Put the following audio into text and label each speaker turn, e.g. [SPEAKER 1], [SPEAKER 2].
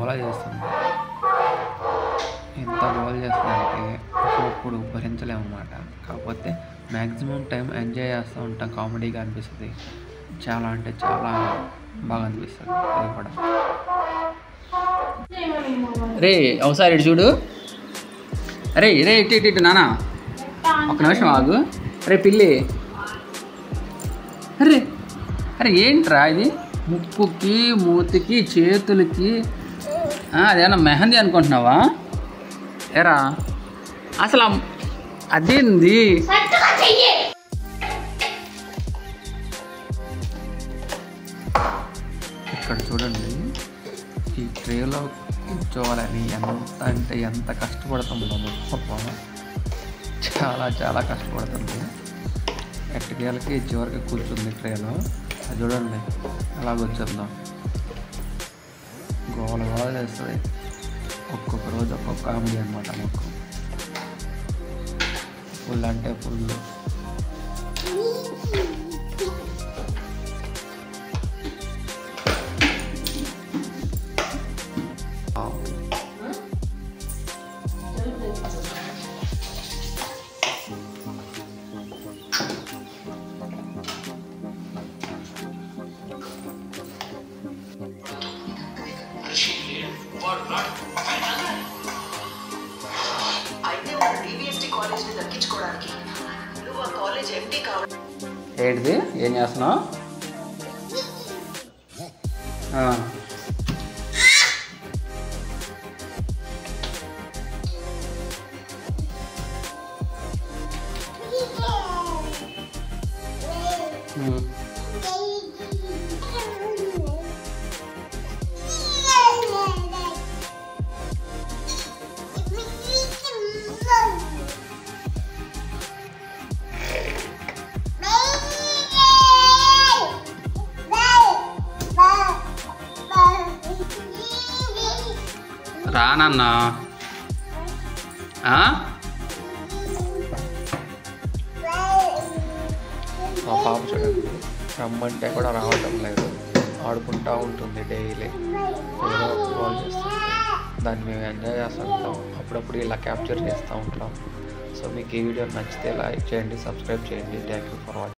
[SPEAKER 1] చాలా చేస్తుంది. ఎంత గోల్ చేస్తుందంటే అప్పుడప్పుడు భరించలేమన్నమాట. కాకపోతే మ్యాక్సిమం టైం ఎంజాయ్ చేస్తూ ఉంటాం. కామెడీగా అనిపిస్తుంది. చాలా అంటే చాలా బాగా అనిపిస్తుంది అది కూడా. రే ఒకసారి ఇటు చూడు. రే రే ఇటు ఇటు ఇటు నానా ఒక్క నిమిషం ఆగు. రే పిల్లి, అరే అరే ఏంట్రా ఇది? ముక్కుకి, మూతికి, చేతులకి అదేమన్నా మెహందీ అనుకుంటున్నావా? ఏరా అసలు అదేంది? ఇక్కడ చూడండి, ఈ ట్రేలో కూర్చోవాలని ఎంత అంటే ఎంత కష్టపడుతుందో పాపం. చాలా చాలా కష్టపడుతుంది. ఎట్టకేలకి చివరికి కూర్చుంది ట్రేలో. అది చూడండి ఎలా కూర్చుందో. గోల గోల చేస్తుంది. ఒక్కొక్క రోజు ఒక్కొక్క కామెడీ అనమాట మాకు. ఫుల్ అంటే ఫుల్. ఏంటిది? ఏం చేస్తున్నావు? రానన్నా మా పాప చూడండి, రమ్మంటే కూడా రావటం లేదు. ఆడుకుంటూ ఉంటుంది డైలీ. ఏదో కాల్ చేస్తుంది. దాన్ని మేము ఎంజాయ్ చేస్తూ ఉంటాం. అప్పుడప్పుడు ఇలా క్యాప్చర్ చేస్తూ ఉంటాం. సో మీకు ఈ వీడియో నచ్చితే లైక్ చేయండి, సబ్స్క్రైబ్ చేయండి. Thank you for watching.